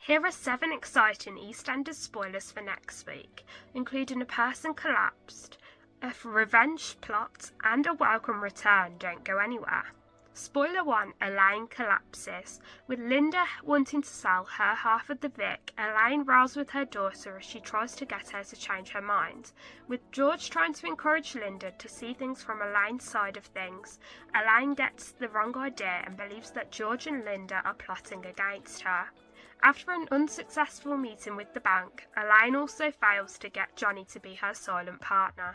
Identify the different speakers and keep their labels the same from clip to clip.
Speaker 1: Here are 7 exciting EastEnders spoilers for next week, including a person collapsed, a revenge plot, and a welcome return. Don't go anywhere. Spoiler 1, Elaine collapses. With Linda wanting to sell her half of the Vic, Elaine rows with her daughter as she tries to get her to change her mind. With George trying to encourage Linda to see things from Elaine's side of things, Elaine gets the wrong idea and believes that George and Linda are plotting against her. After an unsuccessful meeting with the bank, Elaine also fails to get Johnny to be her silent partner.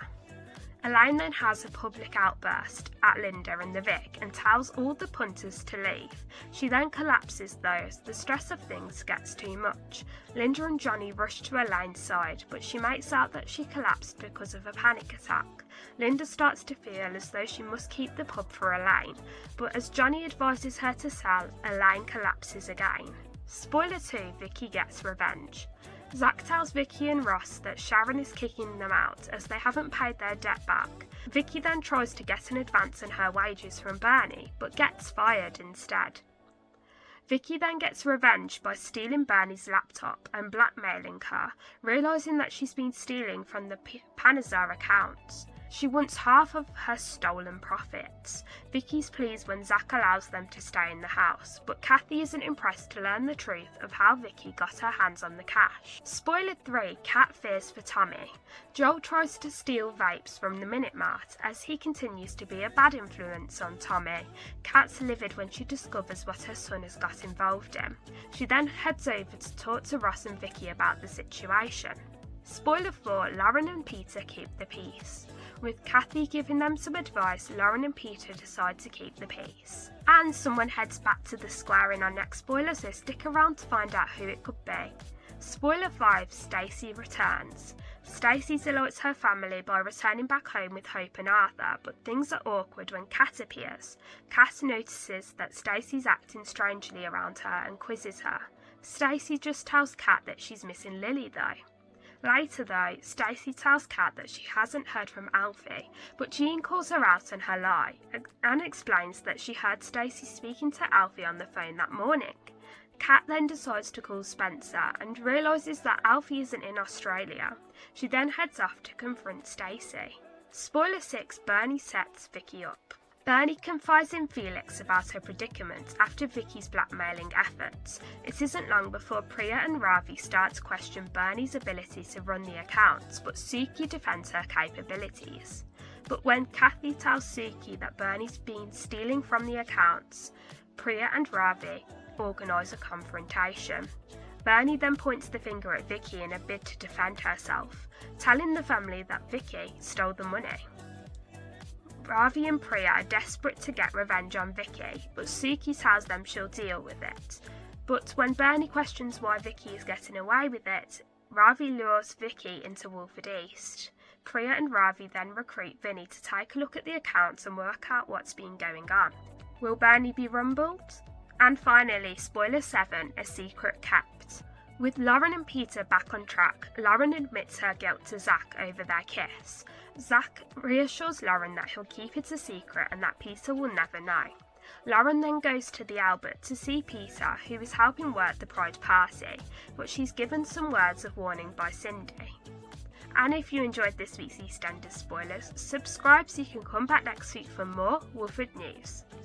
Speaker 1: Elaine then has a public outburst at Linda and the Vic and tells all the punters to leave. She then collapses though as the stress of things gets too much. Linda and Johnny rush to Elaine's side, but she makes out that she collapsed because of a panic attack. Linda starts to feel as though she must keep the pub for Elaine, but as Johnny advises her to sell, Elaine collapses again. Spoiler 2, Vicky gets revenge. Zach tells Vicky and Ross that Sharon is kicking them out as they haven't paid their debt back. Vicky then tries to get an advance on her wages from Bernie, but gets fired instead. Vicky then gets revenge by stealing Bernie's laptop and blackmailing her, realising that she's been stealing from the Panazar accounts. She wants half of her stolen profits. Vicky's pleased when Zach allows them to stay in the house, but Kathy isn't impressed to learn the truth of how Vicky got her hands on the cash. Spoiler 3, Kat fears for Tommy. Joel tries to steal vapes from the Minute Mart as he continues to be a bad influence on Tommy. Kat's livid when she discovers what her son has got involved in. She then heads over to talk to Ross and Vicky about the situation. Spoiler 4, Lauren and Peter keep the peace. With Kathy giving them some advice, Lauren and Peter decide to keep the peace. And someone heads back to the square in our next spoiler, so stick around to find out who it could be. Spoiler 5, Stacey returns. Stacey delights her family by returning back home with Hope and Arthur, but things are awkward when Kat appears. Kat notices that Stacey's acting strangely around her and quizzes her. Stacey just tells Kat that she's missing Lily though. Later though, Stacey tells Kat that she hasn't heard from Alfie, but Jean calls her out on her lie and explains that she heard Stacey speaking to Alfie on the phone that morning. Kat then decides to call Spencer and realises that Alfie isn't in Australia. She then heads off to confront Stacey. Spoiler 6, Bernie sets Vicky up. Bernie confides in Felix about her predicament after Vicky's blackmailing efforts. It isn't long before Priya and Ravi start to question Bernie's ability to run the accounts, but Suki defends her capabilities. But when Kathy tells Suki that Bernie's been stealing from the accounts, Priya and Ravi organise a confrontation. Bernie then points the finger at Vicky in a bid to defend herself, telling the family that Vicky stole the money. Ravi and Priya are desperate to get revenge on Vicky, but Suki tells them she'll deal with it. But when Bernie questions why Vicky is getting away with it, Ravi lures Vicky into Wolford East. Priya and Ravi then recruit Vinny to take a look at the accounts and work out what's been going on. Will Bernie be rumbled? And finally, spoiler 7, a secret kept. With Lauren and Peter back on track, Lauren admits her guilt to Zach over their kiss. Zach reassures Lauren that he'll keep it a secret and that Peter will never know. Lauren then goes to the Albert to see Peter, who is helping work the Pride party, but she's given some words of warning by Cindy. And if you enjoyed this week's EastEnders spoilers, subscribe so you can come back next week for more Wolford news.